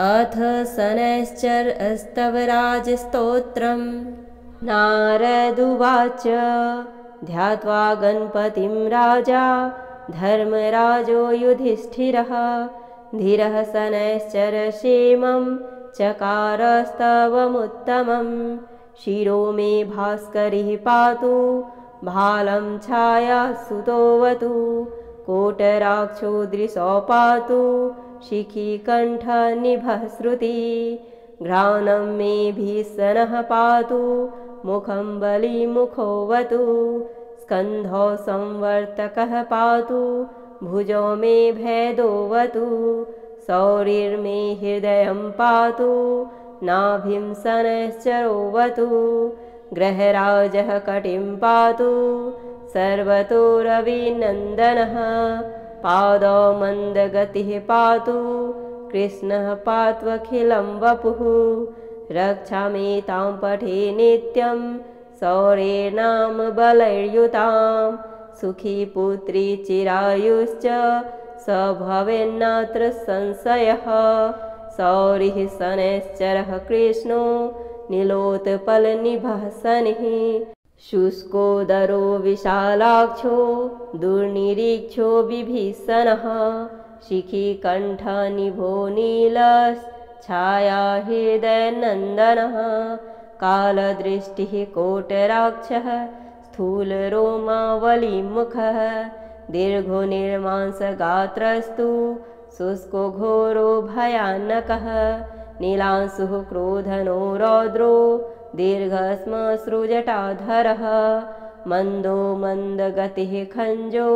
अथ शनैश्चरस्तवराजस्तोत्रम्। नारदुवाच ध्यात्वा गणपतिं राजा धर्मराजो युधिष्ठिरः धीरः शनैश्चरक्षेमं चकारस्तवमुत्तमम्। शिरो मे भास्करिः पातु भालं छायासुतोऽवतु कोटराक्षो दृशो पातु शिखिकण्ठनिभः श्रुति। घ्राणं मे भीषणः पातु मुखं बलिमुखोऽवतु स्कन्धौ संवर्तकः पातु भुजौ मे भेदोऽवतु शौरिर्मे हृदयं पातु नाभिं शनैश्चरोऽवतु ग्रहराजः कटिं पातु सर्वतो रविनन्दनः पादौ मन्दगतिः पातु कृष्णः पात्वखिलं वपुः। रक्षामेतां पठे नित्यं शौर्येणाम बलैर्युतां सुखी पुत्री चिरायुश्च स भवेन्नात्र संशयः। शौरिः शनैश्चरः कृष्णो नीलोत्पलनिभः शनिः शुष्कोदरो विशालाक्षो दुर्निरीक्षो विभीषणः शिखिकण्ठनिभो नीलश्छाया हृदयनन्दनः कालदृष्टिः कोटराक्षः स्थूलरोमावलीमुखः दीर्घो निर्मांसगात्रस्तु शुष्को घोरो भयानकः नीलांशुः क्रोधनो रौद्रो दीर्घश्मश्रुजटाधरः मन्दो मन्दगतिः खञ्जो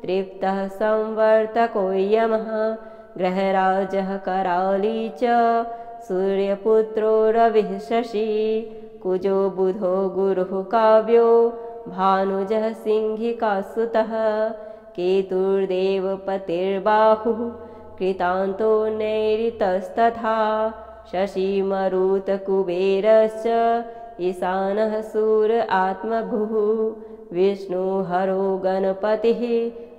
तृप्तः संवर्तको यमः ग्रहराजः कराली च सूर्यपुत्रो रविः शशी कुजो बुधो गुरुः काव्यो भानुजः सिंहिकासुतः केतुर्देवपतिर्बाहुः कृतान्तो नैऋतस्तथा शशिमरुतकुबेरश्च ईशानः सूर आत्मभुः विष्णुहरो गणपतिः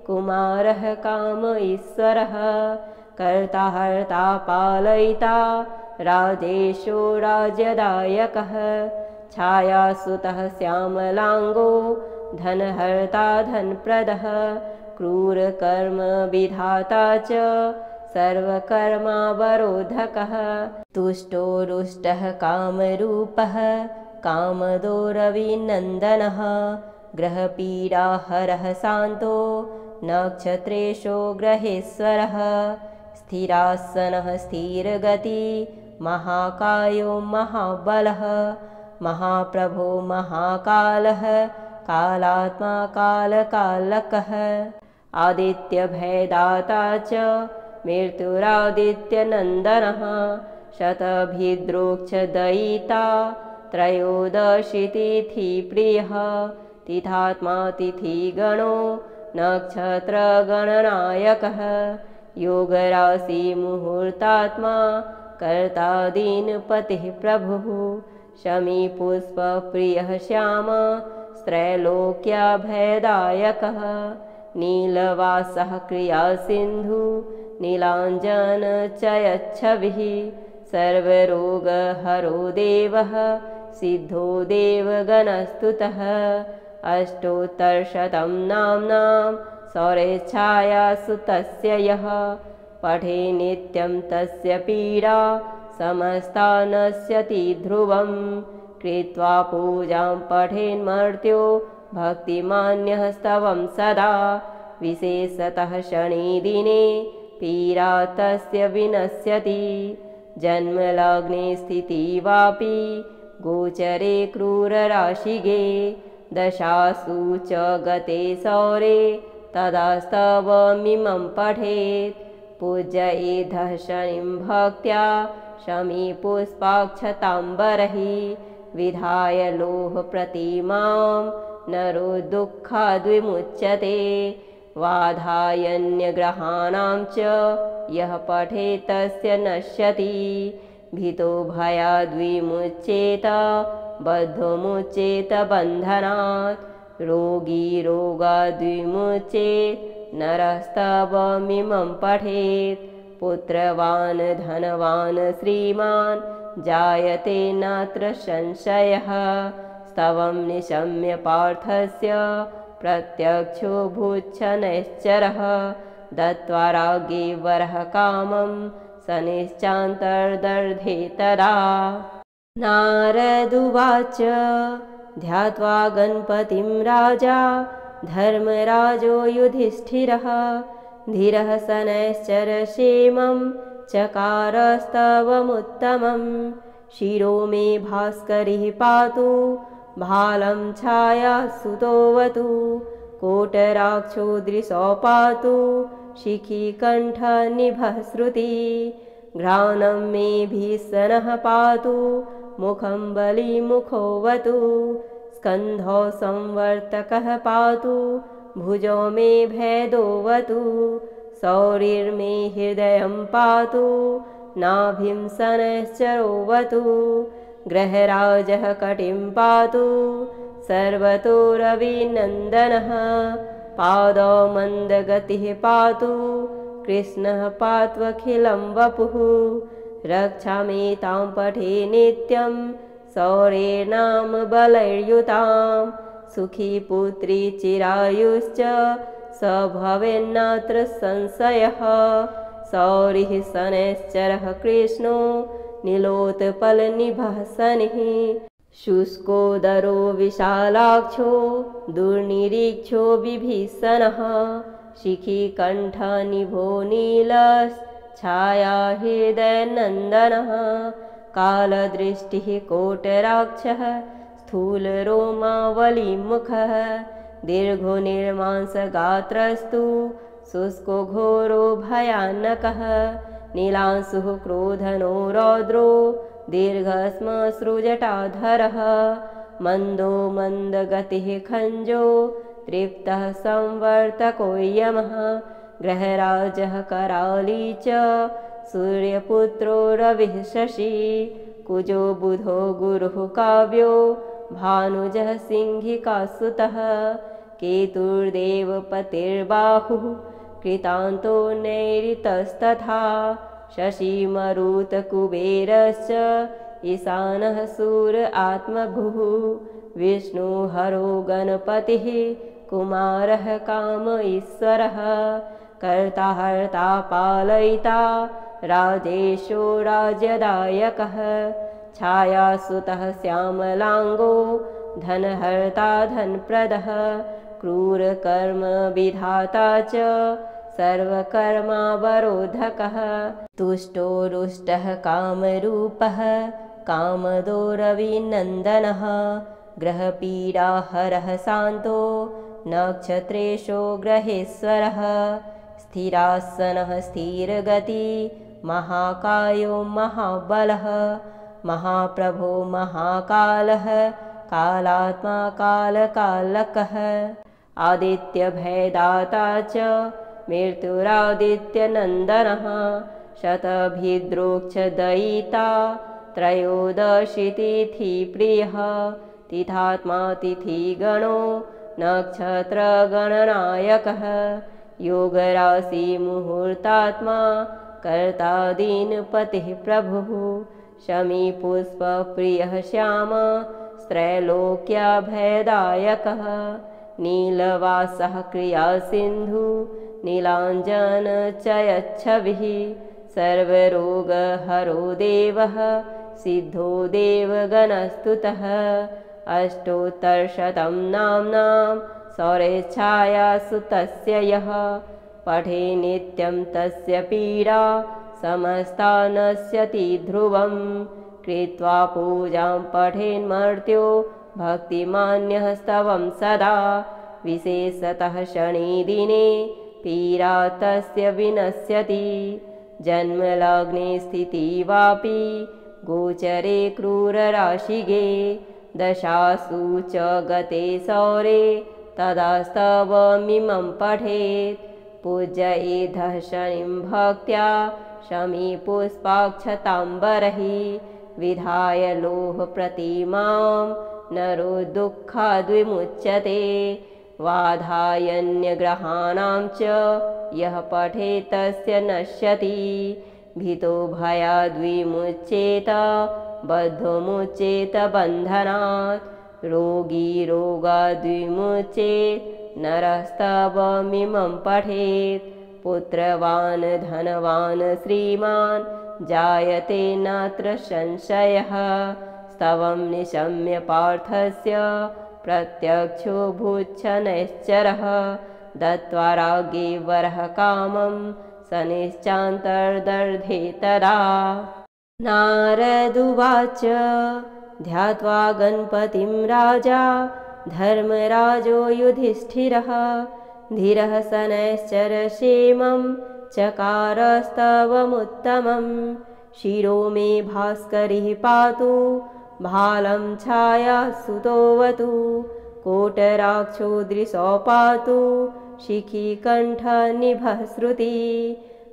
कुमारः काम ईश्वरः कर्ता हर्ता पालयिता राजेशो राज्यदायकः छायासुतः श्यामलाङ्गो धनहर्ता धनप्रदः क्रूरकर्म विधाता च सर्वकर्मावरोधकः तुष्टो रुष्टः कामरूपः कामदो रविनन्दनः ग्रहपीडाहरः शान्तो नक्षत्रेशो ग्रहेश्वरः स्थिरासनः स्थिरगति महाकायो महाबलः महाप्रभो महाकालः कालात्मा कालकालकः आदित्यभयदाता च मृत्युरादित्यनन्दनः शतभिद्रोक्षदयिता त्रयोदशितिथिप्रियः तिथात्मा तिथिगणो नक्षत्रगणनायकः योगराशिमुहूर्तात्मा कर्ता दीनपतिः प्रभुः शमीपुष्पप्रियः श्याम त्रैलोक्याभयदायकः नीलवासः क्रियासिन्धु नीलाञ्जनचयच्छविः सर्वरोगहरो देवः सिद्धो देवगणस्तुतः अष्टोत्तरशतं नाम्नां शौर्यच्छायासुतस्य यः पठे नित्यं तस्य पीडा समस्ता नश्यति ध्रुवं कृत्वा पूजां पठेन्मर्त्यो भक्तिमान्यः स्तवं सदा विशेषतः शनिदिने पीडा तस्य विनश्यति जन्मलग्ने स्थिति वापि गोचरे क्रूरराशिगे दशासु च गते सौरे तदा स्तवमिमं पठेत् पूजयेधः शनिं भक्त्या शमीपुष्पाक्षताम्बरैः विधाय लोहप्रतिमां नरो दुःखाद्विमुच्यते वाधायन्यग्रहाणां च यः पठेत् तस्य नश्यति भीतो भयाद्विमुच्येत बद्धोमुच्येत बन्धनात् रोगी रोगाद्विमुच्येत् नरस्तवमिमं पठेत् पुत्रवान् धनवान् श्रीमान् जायते नात्र संशयः। स्तवं निशम्य पार्थस्य प्रत्यक्षो भूच्छनैश्चरः। दत्त्वा राज्ञे वरः कामं सनिश्चान्तर्दर्धे तदा। नारदुवाच ध्यात्वा गणपतिं राजा धर्मराजो युधिष्ठिरः। धीरः शनैश्चरक्षेमं चकारस्तवमुत्तमं। शिरो मे भास्करिः पातु भालं छायासुतोऽवतु। कोटराक्षो दृशो पातु शिखिकण्ठनिभः श्रुतिः। घ्राणं मे भीषणः पातु मुखं बलिमुखोऽवतु। स्कन्धौ संवर्तकः पातु भुजौ मे भेदोऽवतु। शौरिर्मे हृदयं पातु नाभिं शनैश्चरोऽवतु। ग्रहराजः कटिं पातु सर्वतो रविनन्दनः। पादौ मन्दगतिः पातु कृष्णः पात्वखिलं वपुः। रक्षामेतां पठे नित्यं शौर्येणाम बलैर्युतां। सुखी पुत्री चिरायुश्च स भवेन्नात्र संशयः। शौरिः शनैश्चरः कृष्णो नीलोत्पलनिभः शनिः। शुष्कोदरो विशालाक्षो दुर्निरीक्षो विभीषणः। शिखिकण्ठनिभो नीलश्छाया हृदयनन्दनः। कालदृष्टिः कोटराक्षः स्थूलरोमावलीमुखः। दीर्घो निर्मांसगात्रस्तु शुष्को घोरो भयानकः। नीलांशुः क्रोधनो रौद्रो दीर्घश्मश्रुजटाधरः। मन्दो मन्दगतिः खञ्जो तृप्तः संवर्तको यमः। ग्रहराजः कराली च सूर्यपुत्रो रविः शशी। कुजो बुधो गुरुः काव्यो भानुजः सिंहिकासुतः। केतुर्देवपतिर्बाहुः कृतान्तो नैऋतस्तथा। शशिमरुत्कुबेरश्च ईशानः सूर आत्मभुः। विष्णुहरो गणपतिः कुमारः काम ईश्वरः। कर्ता हर्ता पालयिता राजेशो राज्यदायकः। छायासुतः श्यामलाङ्गो धनहर्ता धनप्रदः। क्रूरकर्म विधाता च सर्वकर्मावरोधकः। तुष्टो रुष्टः कामरूपः कामदो रविनन्दनः। ग्रहपीडाहरः शान्तो नक्षत्रेशो ग्रहेश्वरः। स्थिरासनः स्थिरगति महाकायो महाबलः। महाप्रभो महाकालः कालात्मा कालकालकः। आदित्यभयदाता च मृत्युरादित्यनन्दनः। शतभिद्रोक्षदयिता त्रयोदशितिथिप्रियः। तिथात्मा तिथिगणो नक्षत्रगणनायकः। योगराशिमुहूर्तात्मा कर्ता दीनपतिः प्रभुः। शमीपुष्पप्रियः श्याम त्रैलोक्याभयदायकः। नीलवासः क्रियासिन्धु नीलाञ्जनचयच्छविः। सर्वरोगहरो देवः सिद्धो देवगणस्तुतः। अष्टोत्तरशतं नाम्नां शौर्यच्छायासुतस्य यः। पठे नित्यं तस्य पीडा समस्ता नश्यति ध्रुवम्। कृत्वा पूजां पठेन्मर्त्यो भक्तिमान्यः स्तवं सदा। विशेषतः शनिदिने पीडा तस्य विनश्यति। जन्मलग्ने स्थिति वापि गोचरे क्रूरराशिगे। दशासु च गते सौरे तदा स्तवमिमं पठेत्। पूजयेधः शनिं भक्त्या शमीपुष्पाक्षताम्बरैः। विधाय लोहप्रतिमां नरो दुःखाद्विमुच्यते। वाधायन्यग्रहाणां च यः पठेत् तस्य नश्यति भीतो भयाद्विमुच्येत बद्धोमुच्येत बन्धनात् रोगी रोगाद्विमुच्येत् नरस्तवमिमं पठेत् पुत्रवान् धनवान् श्रीमान् जायते नात्र संशयः स्तवं निशम्य पार्थस्य प्रत्यक्षो भूच्छनैश्चरः दत्त्वा राज्ञे वरः कामं स निश्चान्तर्दधे तदा। नारदुवाच ध्यात्वा गणपतिं राजा धर्मराजो युधिष्ठिरः धीरः शनैश्चरक्षेमं चकारस्तवमुत्तमं शिरो मे भास्करिः पातु भालं छायासुतोऽवतु कोटराक्षो दृशो पातु शिखिकण्ठनिभः श्रुति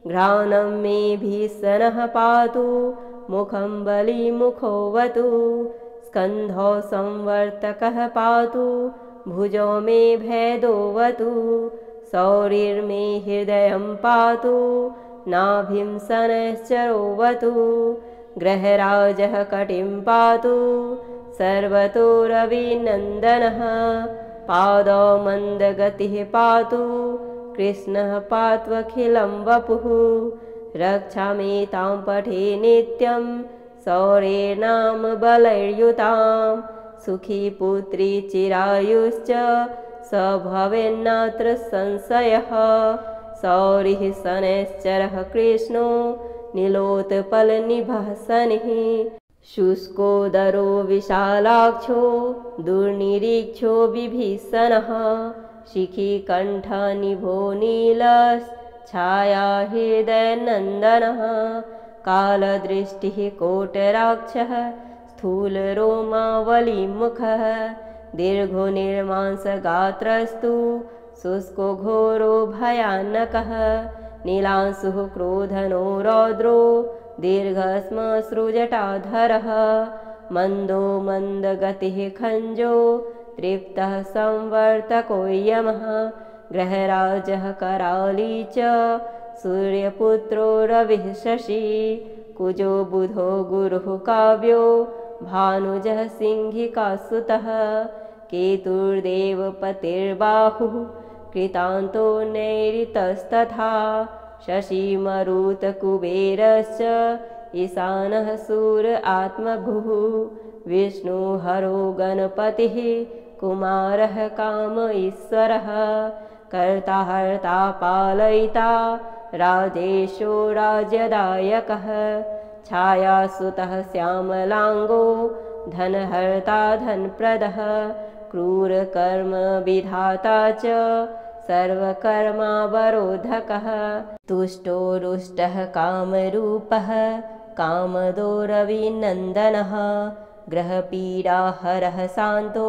घ्राणं मे भीषणः पातु मुखं बलिमुखोऽवतु स्कन्धौ संवर्तकः पातु भुजो मे भेदोऽवतु शौरिर्मे हृदयं पातु नाभिं शनैश्चरोऽवतु ग्रहराजः कटिं पातु सर्वतो रविनन्दनः पादौ मन्दगतिः पातु कृष्णः पात्वखिलं वपुः रक्षामेतां पठे नित्यं शौर्येणाम बलैर्युतां सुखी पुत्री चिरायुश्च स भवेन्नात्र संशयः शौरिः शनैश्चरः कृष्णो नीलोत्पलनिभः शनिः शुष्कोदरो विशालाक्षो दुर्निरीक्षो विभीषणः शिखिकण्ठनिभो नीलश्छाया हृदयनन्दनः कालदृष्टिः कोटराक्षः स्थूलरोमावलीमुखः दीर्घो निर्मांसगात्रस्तु शुष्को घोरो भयानकः नीलांशुः क्रोधनो रौद्रो दीर्घश्मश्रुजटाधरः मन्दो मन्दगतिः खञ्जो तृप्तः संवर्तको यमः ग्रहराजः कराली च सूर्यपुत्रो रविः शशी कुजो बुधो गुरुः काव्यो भानुजः सिंहिकासुतः केतुर्देवपतिर्बाहुः कृतान्तो नैऋतस्तथा शशिमरुतकुबेरश्च ईशानः सूर आत्मभुः विष्णुहरो गणपतिः कुमारः काम ईश्वरः कर्ता हर्ता पालयिता राजेशो राज्यदायकः छायासुतः श्यामलाङ्गो धनहर्ता धनप्रदः क्रूरकर्म विधाता च सर्वकर्मावरोधकः तुष्टो रुष्टः कामरूपः कामदो रविनन्दनः ग्रहपीडाहरः शान्तो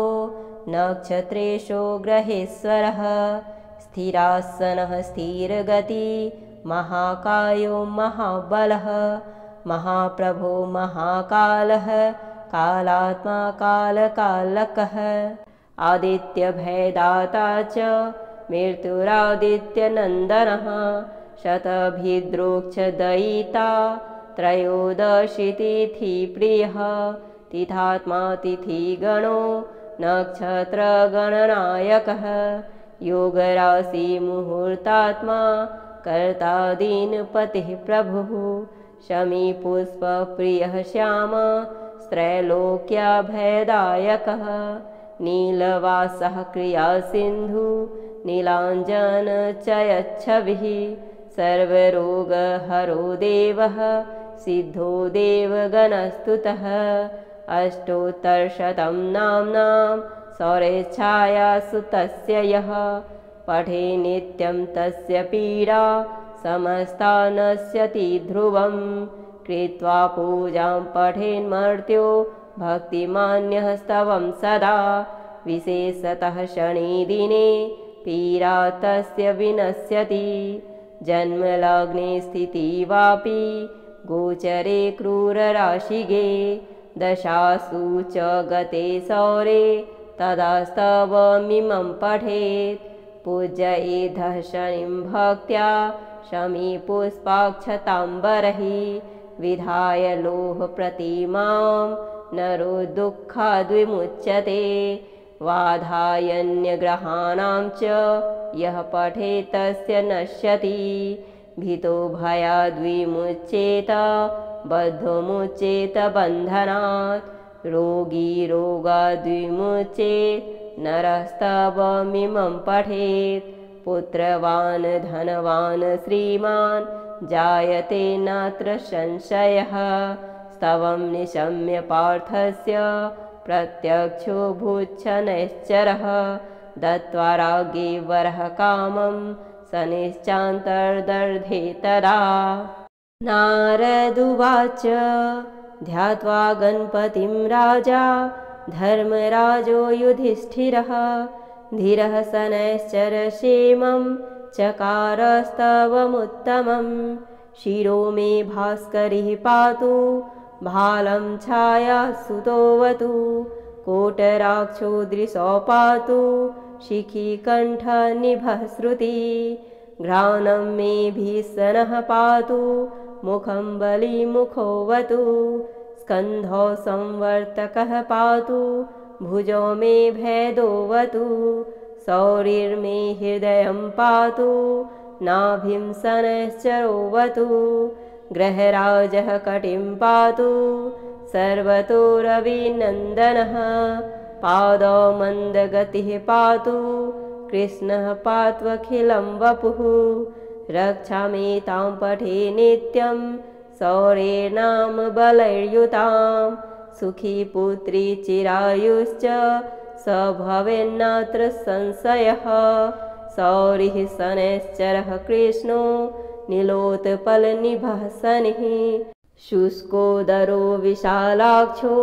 नक्षत्रेशो ग्रहेश्वरः स्थिरासनः स्थिरगति महाकायो महाबलः महाप्रभो महाकालः कालात्मा कालकालकः आदित्यभयदाता च मृत्युरादित्यनन्दनः शतभिद्रोक्षदयिता त्रयोदशितिथिप्रियः तिथात्मा तिथिगणो नक्षत्रगणनायकः योगराशिमुहूर्तात्मा कर्ता दीनपतिः प्रभुः शमीपुष्पप्रियः श्याम त्रैलोक्याभयदायकः नीलवासः क्रियासिन्धु नीलाञ्जनचयच्छविः सर्वरोगहरो देवः सिद्धो देवगणस्तुतः अष्टोत्तरशतं नाम्नां शौर्यच्छायासुतस्य यः पठे नित्यं तस्य पीडा समस्ता नश्यति ध्रुवं कृत्वा पूजां पठेन्मर्त्यो भक्तिमान्यः स्तवं सदा विशेषतः शनिदिने पीडा तस्य विनश्यति जन्मलग्ने स्थितिवापि गोचरे क्रूरराशिगे दशासु च गते सौरे तदा स्तवमिमं पठेत्। पूजयेद्धः शनिं भक्त्या शमीपुष्पाक्षताम्बरैः विधाय लोहप्रतिमां नरो दुःखाद्विमुच्यते। वाधायन्यग्रहाणां च यः पठेत् तस्य नश्यति। भीतो भयाद्विमुच्येत बद्धोमुच्येत बन्धनात्। रोगी रोगाद्विमुच्येत् नरस्तवमिमं पठेत्। पुत्रवान् धनवान् श्रीमान् जायते नात्र संशयः। स्तवं निशम्य पार्थस्य प्रत्यक्षो भूच्छनैश्चरः। दत्त्वा राज्ञे वरः कामं स निश्चान्तर्दधे तदा। नारदुवाच ध्यात्वा गणपतिं राजा धर्मराजो युधिष्ठिरः। धीरः शनैश्चरक्षेमं चकारस्तवमुत्तमं। शिरो मे भास्करिः पातु भालं छायासुतोऽवतु। कोटराक्षो दृशो पातु शिखिकण्ठनिभः श्रुति। घ्राणं मे भीषणः पातु मुखं बलिमुखोऽवतु। स्कन्धौ संवर्तकः पातु भुजौ मे भेदोऽवतु। शौरिर्मे हृदयं पातु नाभिं शनैश्चरोऽवतु। ग्रहराजः कटिं पातु सर्वतो रविनन्दनः। पादौ मन्दगतिः पातु कृष्णः पात्वखिलं वपुः। रक्षामेतां पठे नित्यं शौर्येणाम बलैर्युतां। सुखी पुत्री चिरायुश्च स भवेन्नात्र संशयः। शौरिः शनैश्चरः कृष्णो नीलोत्पलनिभः शनिः। शुष्कोदरो विशालाक्षो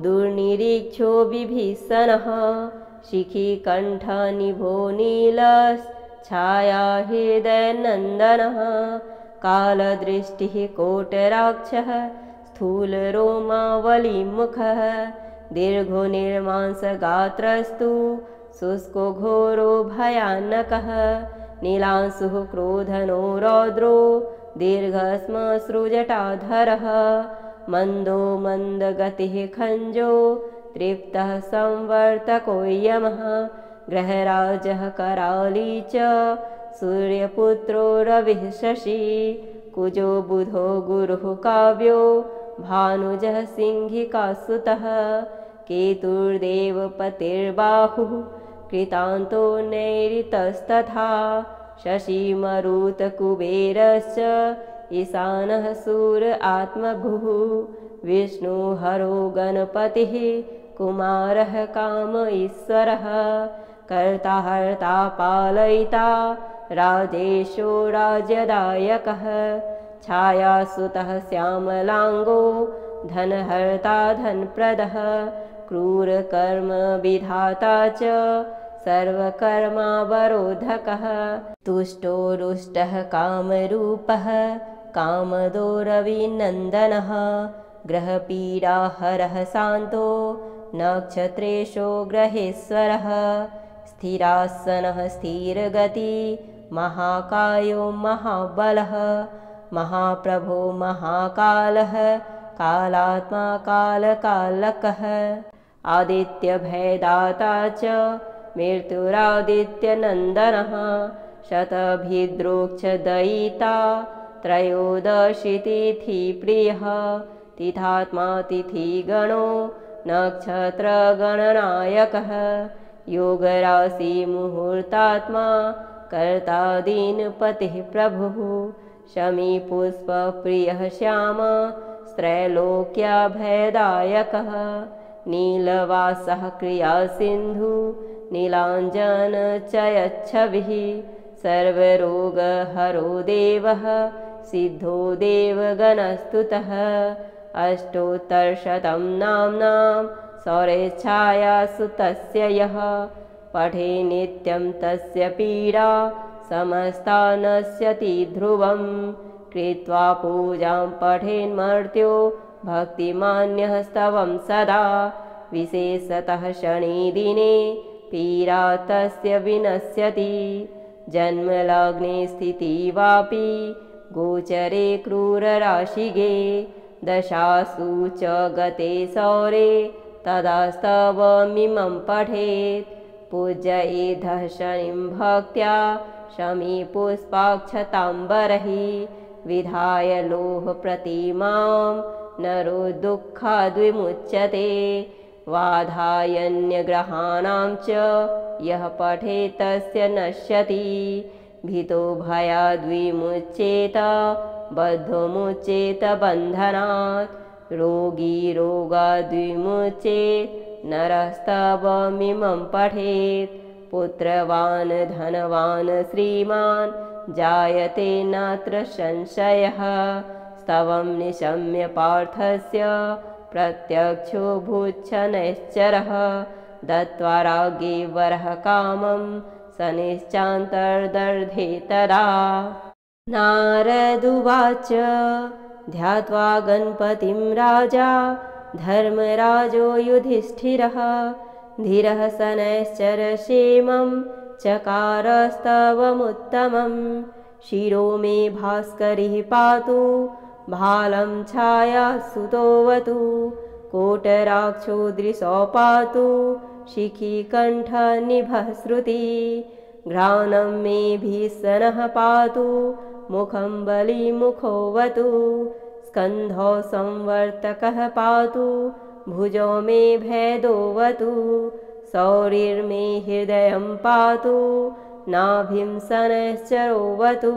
दुर्निरीक्षो विभीषणः। शिखिकण्ठनिभो नीलश्छाया हृदयनन्दनः। कालदृष्टिः कोटराक्षः स्थूलरोमावलीमुखः। दीर्घो निर्मांसगात्रस्तु शुष्को घोरो भयानकः। नीलांशुः क्रोधनो रौद्रो दीर्घश्मश्रुजटाधरः। मन्दो मन्दगतिः खञ्जो तृप्तः संवर्तको यमः। ग्रहराजः कराली च सूर्यपुत्रो रविः शशी। कुजो बुधो गुरुः काव्यो भानुजः सिंहिकासुतः। केतुर्देवपतिर्बाहुः कृतान्तो नैऋतस्तथा। शशिमरुतकुबेरश्च ईशानः सूर आत्मभुः। विष्णुहरो गणपतिः कुमारः काम ईश्वरः। कर्ता हर्ता पालयिता राजेशो राज्यदायकः। छायासुतः श्यामलाङ्गो धनहर्ता धनप्रदः। क्रूरकर्म विधाता च सर्वकर्मावरोधकः। तुष्टो रुष्टः कामरूपः कामदो रविनन्दनः। ग्रहपीडाहरः शान्तो नक्षत्रेशो ग्रहेश्वरः। स्थिरासनः स्थिरगति महाकायो महाबलः। महाप्रभो महाकालः कालात्मा कालकालकः। आदित्यभयदाता च मृत्युरादित्यनन्दनः। शतभिद्रोक्षदयिता त्रयोदशितिथिप्रियः। तिथात्मा तिथिगणो नक्षत्रगणनायकः। योगराशिमुहूर्तात्मा कर्ता दीनपतिः प्रभुः। शमीपुष्पप्रियः श्याम त्रैलोक्याभयदायकः। नीलवासः क्रियासिन्धु नीलाञ्जनचयच्छविः। सर्वरोगहरो देवः सिद्धो देवगणस्तुतः। अष्टोत्तरशतं नाम्नां शौर्यच्छायासुतस्य यः। पठे नित्यं तस्य पीडा समस्ता नश्यति ध्रुवं। कृत्वा पूजां पठेन्मर्त्यो भक्तिमान्यः स्तवं सदा। विशेषतः शनिदिने पीडा तस्य विनश्यति। जन्मलग्ने स्थितिवापि गोचरे क्रूरराशिगे दशासु च गते सौरे तदा स्तवमिमं पठेत्। पूजयेधः शनिं भक्त्या शमी पुष्पाक्षताम्बरैः विधाय लोहप्रतिमां नरो दुःखाद्विमुच्यते। वाधायन्यग्रहाणां च यः पठेत् तस्य नश्यति। भीतो भयाद्विमुच्येत बद्धोमुच्येत बन्धनात्। रोगी रोगाद्विमुच्येत् नरस्तवमिमं पठेत्। पुत्रवान् धनवान् श्रीमान् जायते नात्र संशयः। स्तवं निशम्य पार्थस्य प्रत्यक्षो भूच्छनैश्चरः। दत्त्वा राज्ञे वरः कामं शनिश्चान्तर्दधे तदा। नारदुवाच ध्यात्वा गणपतिं राजा धर्मराजो युधिष्ठिरः। धीरः शनैश्चरक्षेमं चकारस्तवमुत्तमं। शिरो मे भास्करिः पातु भालं छायासुतोऽवतु। कोटराक्षो दृशो पातु शिखिकण्ठनिभः श्रुतिः। घ्राणं मे भीषणः पातु मुखं बलिमुखोऽवतु। स्कन्धौ संवर्तकः पातु भुजौ मे भेदोऽवतु। शौरिर्मे हृदयं पातु नाभिं शनैश्चरोऽवतु।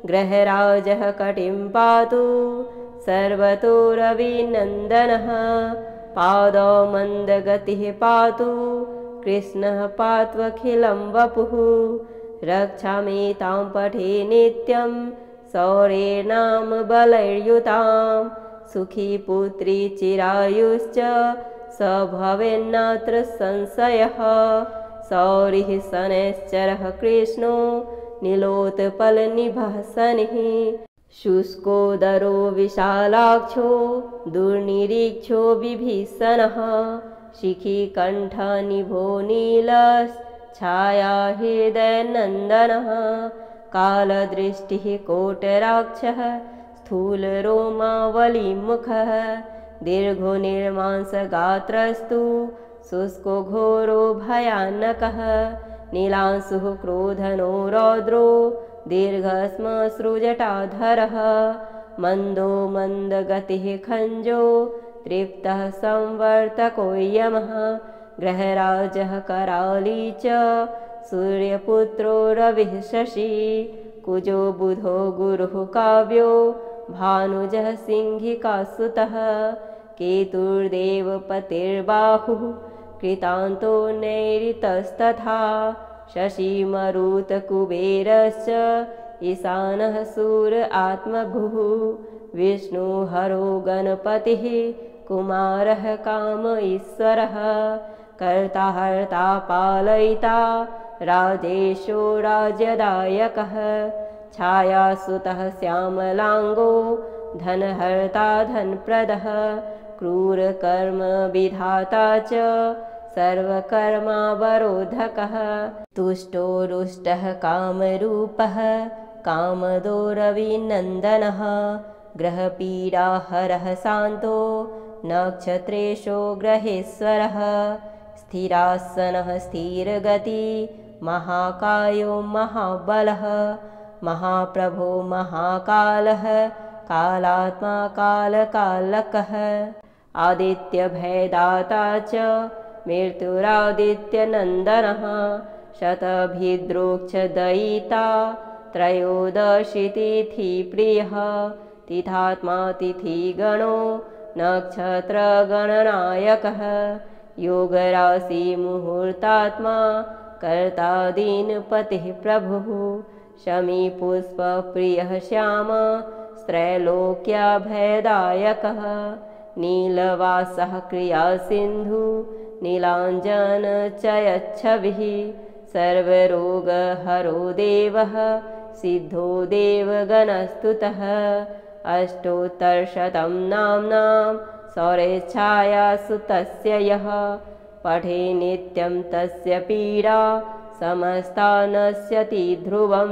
ग्रहराजः कटिं पातु सर्वतो रविनन्दनः। पादौ मन्दगतिः पातु कृष्णः पात्वखिलं वपुः। रक्षामेतां पठे नित्यं शौर्येणाम बलैर्युतां। सुखी पुत्री चिरायुश्च स भवेन्नात्र संशयः। शौरिः शनैश्चरः कृष्णो नीलोत्पलनिभः शनिः। शुष्कोदरो विशालाक्षो दुर्निरीक्षो विभीषणः। शिखिकण्ठनिभो नीलश्छाया हृदयनन्दनः। कालदृष्टिः कोटराक्षः स्थूलरोमावलीमुखः। दीर्घो निर्मांसगात्रस्तु शुष्को घोरो भयानकः। नीलांशुः क्रोधनो रौद्रो दीर्घश्मश्रुजटाधरः। मन्दो मन्दगतिः खञ्जो तृप्तः संवर्तको यमः। ग्रहराजः कराली च सूर्यपुत्रो रविः शशी। कुजो बुधो गुरुः काव्यो भानुजः सिंहिकासुतः। केतुर्देवपतिर्बाहुः कृतान्तो नैऋतस्तथा। शशिमरुत्कुबेरश्च ईशानः सूर आत्मभुः। विष्णुहरो गणपतिः कुमारः काम ईश्वरः। कर्ता हर्ता पालयिता राजेशो राज्यदायकः। छायासुतः श्यामलाङ्गो धनहर्ता धनप्रदः। क्रूरकर्म विधाता च सर्वकर्मावरोधकः। तुष्टो रुष्टः कामरूपः कामदो रविनन्दनः। ग्रहपीडाहरः शान्तो नक्षत्रेशो ग्रहेश्वरः। स्थिरासनः स्थिरगति महाकायो महाबलः। महाप्रभो महाकालः कालात्मा कालकालकः। आदित्यभयदाता च मृत्युरादित्यनन्दनः। शतभिद्रोक्षदयिता त्रयोदशितिथिप्रियः। तिथात्मा तिथिगणो नक्षत्रगणनायकः। योगराशिमुहूर्तात्मा कर्ता दीनपतिः प्रभुः। शमीपुष्पप्रियः श्याम त्रैलोक्याभयदायकः। नीलवासः क्रियासिन्धु नीलाञ्जनचयच्छविः। सर्वरोगहरो देवः सिद्धो देवगणस्तुतः। अष्टोत्तरशतं नाम्नां सौरेच्छायासु तस्य यः पठे नित्यं तस्य पीडा समस्ता नश्यति ध्रुवं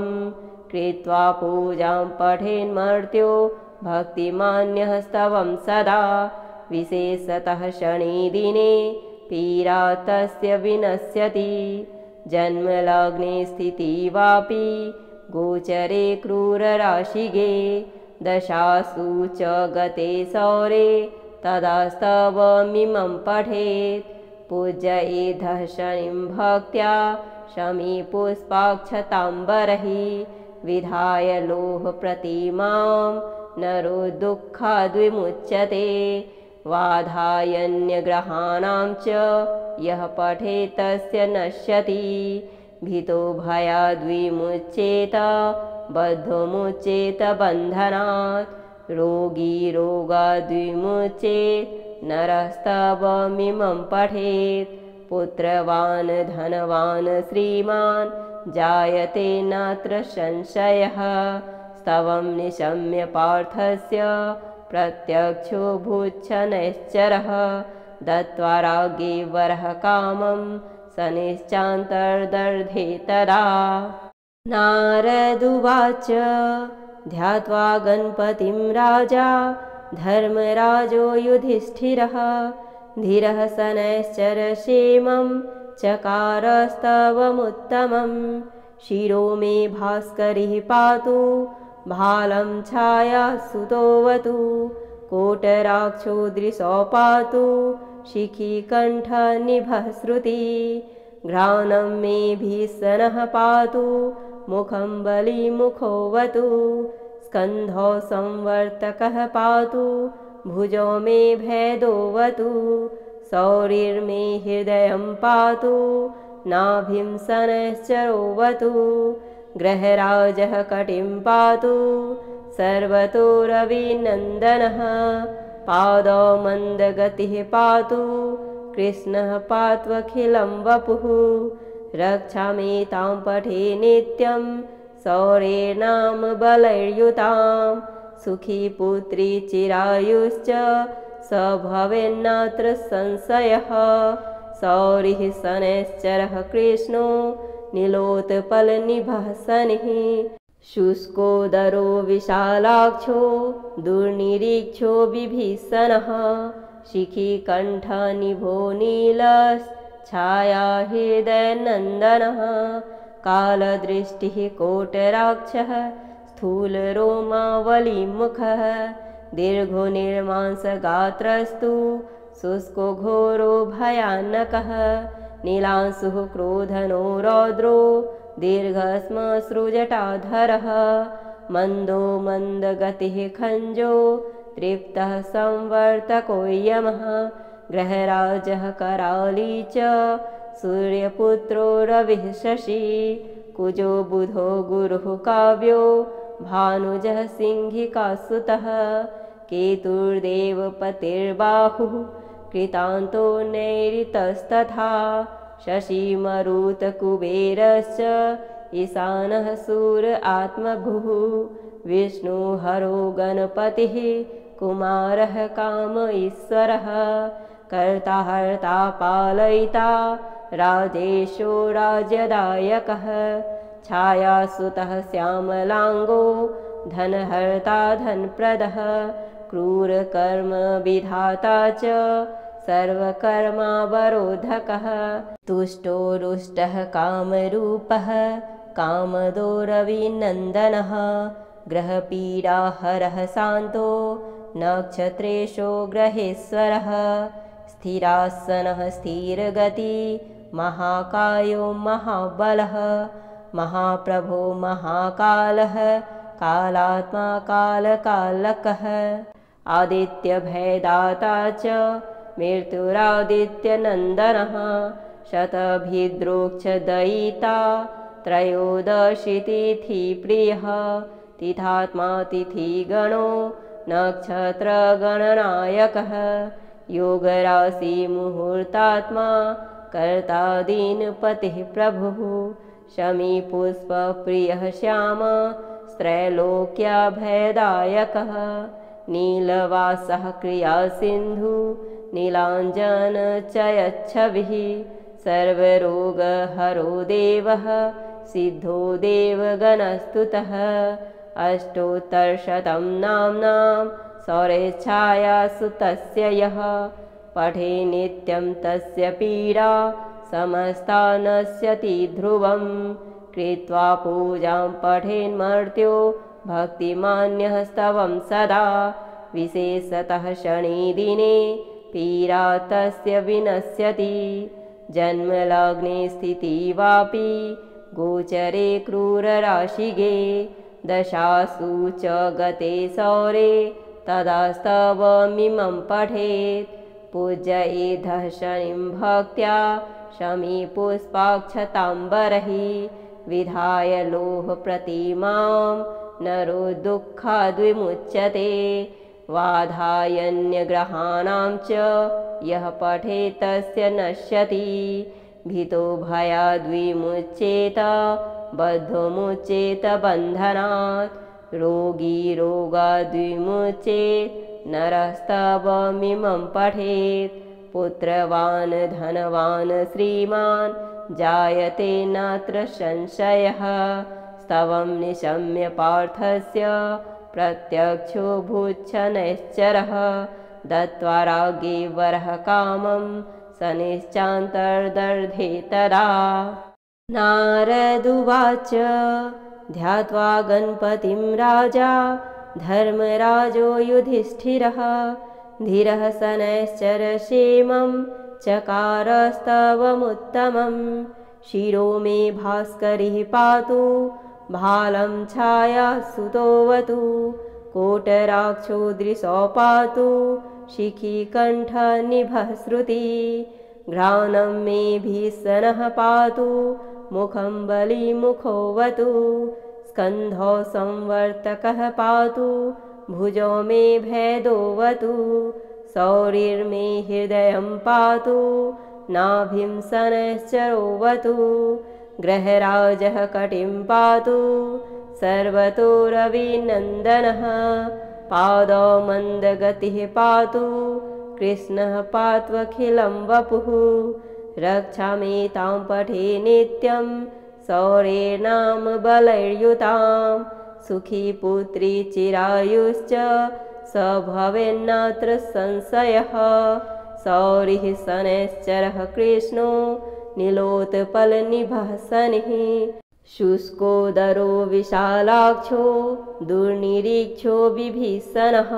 कृत्वा पूजां पठेन्मर्त्यो भक्तिमान्यः स्तवं सदा विशेषतः शनिदिने पीडा तस्य विनश्यति जन्मलग्ने स्थिति वापि गोचरे क्रूरराशिगे दशासु च गते सौरे तदा स्तवमिमं पठेत् पूजयेधः शनिं भक्त्या शमीपुष्पाक्षताम्बरैः विधाय लोहप्रतिमां नरो दुःखाद्विमुच्यते वाधायन्यग्रहाणां च यः पठेत् तस्य नश्यति भीतो भयाद्विमुच्येत बद्धोमुच्येत बन्धनात् रोगी रोगाद्विमुच्येत् नरस्तवमिमं पठेत् पुत्रवान् धनवान् श्रीमान् जायते नात्र संशयः स्तवं निशम्य पार्थस्य प्रत्यक्षो भूच्छनैश्चरः दत्त्वा राज्ञे वरः कामं सनिश्चान्तर्दर्धे तदा नारदुवाच ध्यात्वा गणपतिं राजा धर्मराजो युधिष्ठिरः धीरः शनैश्चरक्षेमं चकारस्तवमुत्तमं शिरो मे भास्करिः पातु भालं छायासुतोऽवतु कोटराक्षो दृशो पातु शिखिकण्ठनिभः श्रुति घ्राणं मे भीषणः पातु मुखं बलिमुखोऽवतु स्कन्धौ संवर्तकः पातु भुजो मे भेदोऽवतु सौरिर्मे हृदयं पातु नाभिं शनैश्चरोऽवतु ग्रहराजः कटिं पातु सर्वतो रविनन्दनः पादौ मन्दगतिः पातु कृष्णः पात्वखिलं वपुः रक्षामेतां पठे नित्यं सौरेर्नाम बलैर्युतां सुखी पुत्री चिरायुश्च स भवेन्नात्र संशयः सौरिः शनैश्चरः कृष्णो नीलोत्पलनिभः शनिः शुष्कोदरो विशालाक्षो दुर्निरीक्षो विभीषणः शिखिकण्ठनिभो नीलश्छाया हृदयनन्दनः कालदृष्टिः कोटराक्षः स्थूलरोमावलीमुखः दीर्घो निर्मांसगात्रस्तु शुष्को घोरो भयानकः नीलांशुः क्रोधनो रौद्रो दीर्घश्मश्रुजटाधरः मन्दो मन्दगतिः खञ्जो तृप्तः संवर्तको यमः ग्रहराजः कराली च सूर्यपुत्रो रविः शशी कुजो बुधो गुरुः काव्यो भानुजः सिंहिकासुतः केतुर्देवपतिर्बाहुः कृतान्तो नैऋतस्तथा शशिमरुतकुबेरश्च ईशानः सूर आत्मभुः विष्णुहरो गणपतिः कुमारः काम ईश्वरः कर्ता हर्ता पालयिता राजेशो राज्यदायकः छायासुतः श्यामलाङ्गो धनहर्ता धनप्रदः क्रूरकर्म विधाता च सर्वकर्मावरोधकः तुष्टो रुष्टः कामरूपः कामदो रविनन्दनः ग्रहपीडाहरः शान्तो नक्षत्रेशो ग्रहेश्वरः स्थिरासनः स्थिरगति महाकायो महाबलः महाप्रभो महाकालः कालात्मा कालकालकः आदित्यभयदाता च मृत्युरादित्यनन्दनः शतभिद्रोक्षदयिता त्रयोदशितिथिप्रियः तिथात्मा तिथिगणो नक्षत्रगणनायकः योगराशिमुहूर्तात्मा कर्ता दीनपतिः प्रभुः शमीपुष्पप्रियः श्याम त्रैलोक्याभयदायकः नीलवासः क्रियासिन्धु नीलाञ्जनचयच्छविः सर्वरोगहरो देवः सिद्धो देवगणस्तुतः अष्टोत्तरशतं नाम्नां सौरेच्छायासु तस्य यः पठे नित्यं तस्य पीडा समस्ता नश्यति ध्रुवं कृत्वा पूजां पठेन्मर्त्यो भक्तिमान्यः स्तवं सदा विशेषतः शनिदिने पीडा तस्य विनश्यति जन्मलग्ने स्थिति वापि गोचरे क्रूरराशिगे दशासु च गते सौरे तदा स्तवमिमं पठेत् पूजयेधः शनिं भक्त्या शमीपुष्पाक्षताम्बरैः विधाय लोहप्रतिमां नरो दुःखाद्विमुच्यते वाधायन्यग्रहाणां च यः पठेत् तस्य नश्यति भीतो भयाद्विमुच्येत बद्धोमुच्येत बन्धनात् रोगी रोगाद्विमुच्येत् नरस्तवमिमं पठेत् पुत्रवान् धनवान् श्रीमान् जायते नात्र संशयः स्तवं निशम्य पार्थस्य प्रत्यक्षो भूच्छनैश्चरः दत्त्वा राज्ञे वरः कामं सनिश्चान्तर्दर्धे तदा नारदुवाच ध्यात्वा गणपतिं राजा धर्मराजो युधिष्ठिरः धीरः शनैश्चरक्षेमं चकारस्तवमुत्तमं शिरो मे भास्करिः पातु भालं छायासुतोऽवतु कोटराक्षो दृशो पातु शिखिकण्ठनिभः श्रुति घ्राणं मे भीषणः पातु मुखं बलिमुखोऽवतु स्कन्धौ संवर्तकः पातु भुजो मे भेदोऽवतु सौरिर्मे हृदयं पातु नाभिं शनैश्चरोऽवतु ग्रहराजः कटिं पातु सर्वतो रविनन्दनः पादौ मन्दगतिः पातु कृष्णः पात्वखिलं वपुः रक्षामेतां पठे नित्यं सौरेर्नाम बलैर्युतां सुखी पुत्री चिरायुश्च स भवेन्नात्र संशयः सौरिः शनैश्चरः कृष्णो नीलोत्पलनिभः शनिः शुष्कोदरो विशालाक्षो दुर्निरीक्षो विभीषणः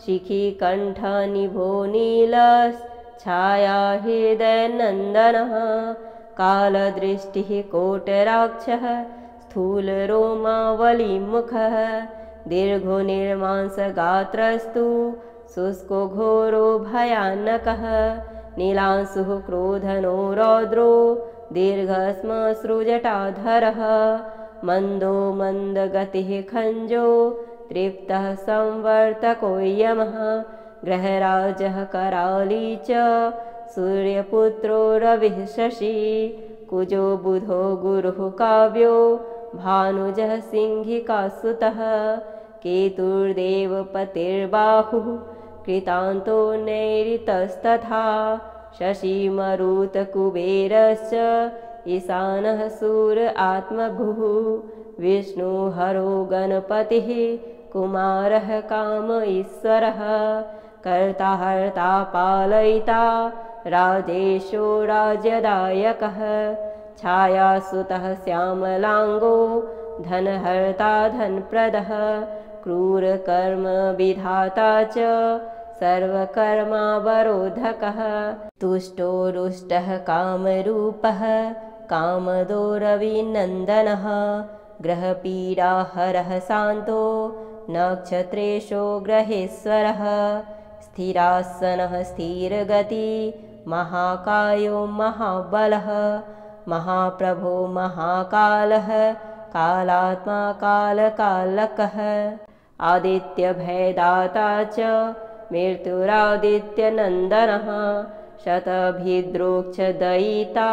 शिखिकण्ठनिभो नीलश्छाया हृदयनन्दनः कालदृष्टिः कोटराक्षः स्थूलरोमावलीमुखः दीर्घो निर्मांसगात्रस्तु शुष्को घोरो भयानकः नीलांशुः क्रोधनो रौद्रो दीर्घश्मश्रुजटाधरः मन्दो मन्दगतिः खञ्जो तृप्तः संवर्तको यमः ग्रहराजः कराली च सूर्यपुत्रो रविः शशी कुजो बुधो गुरुः काव्यो भानुजः सिंहिकासुतः केतुर्देवपतिर्बाहुः कृतान्तो नैऋतस्तथा शशिमरुतकुबेरश्च ईशानः सूर आत्मभुः विष्णुहरो गणपतिः कुमारः काम ईश्वरः कर्ता हर्ता पालयिता राजेशो राज्यदायकः छायासुतः श्यामलाङ्गो धनहर्ता धनप्रदः क्रूरकर्म विधाता च सर्वकर्मावरोधकः तुष्टो रुष्टः कामरूपः कामदो रविनन्दनः ग्रहपीडाहरः शान्तो नक्षत्रेशो ग्रहेश्वरः स्थिरासनः स्थिरगति महाकायो महाबलः महाप्रभो महाकालः कालात्मा कालकालकः आदित्यभयदाता च मृत्युरादित्यनन्दनः शतभिद्रोक्षदयिता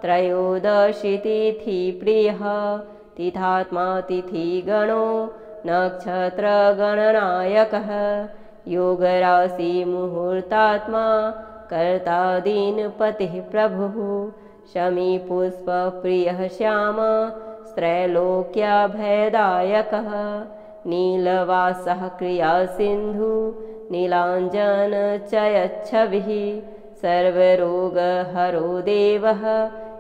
त्रयोदशितिथिप्रियः तिथात्मा तिथिगणो नक्षत्रगणनायकः योगराशिमुहूर्तात्मा कर्ता दीनपतिः प्रभुः शमीपुष्पप्रियः श्याम त्रैलोक्याभयदायकः नीलवासः क्रियासिन्धु नीलाञ्जनचयच्छविः सर्वरोगहरो देवः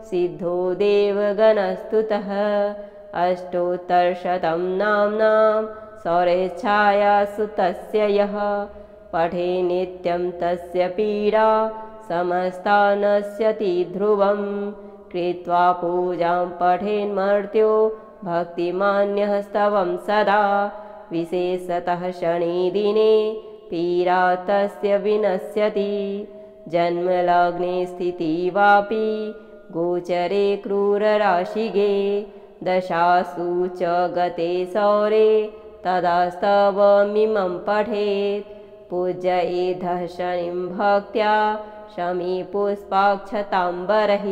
सिद्धो देवगणस्तुतः अष्टोत्तरशतं नाम्नां सौरेच्छायासु तस्य यः पठे नित्यं तस्य पीडा समस्ता नश्यति ध्रुवं कृत्वा पूजां पठेन्मर्त्यो भक्तिमान्यः स्तवं सदा विशेषतः शनिदिने पीडा तस्य विनश्यति जन्मलग्ने स्थिति वापि गोचरे क्रूरराशिगे दशासु च गते सौरे तदा स्तवमिमं पठेत् पूजयेधः शनिं भक्त्या शमीपुष्पाक्षताम्बरैः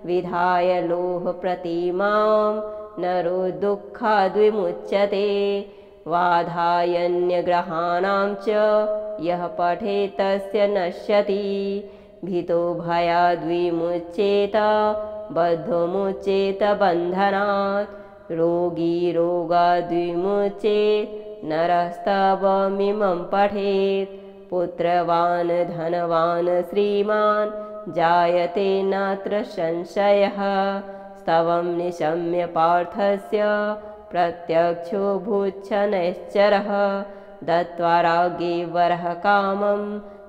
विधाय लोहप्रतिमां नरो दुःखाद्विमुच्यते वाधायन्यग्रहाणां च यः पठेत् तस्य नश्यति भीतो भयाद्विमुच्येत बद्धोमुच्येत बन्धनात् रोगी रोगाद्विमुच्येत् नरस्तवमिमं पठेत् पुत्रवान् धनवान् श्रीमान् जायते नात्र संशयः स्तवं निशम्य पार्थस्य प्रत्यक्षो भूच्छनैश्चरः दत्त्वा राज्ञे वरः कामं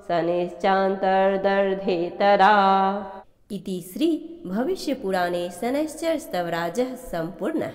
शनिश्चान्तर्दधे तदा। इति श्री भविष्यपुराणे शनैश्चरस्तवराजः सम्पूर्णः।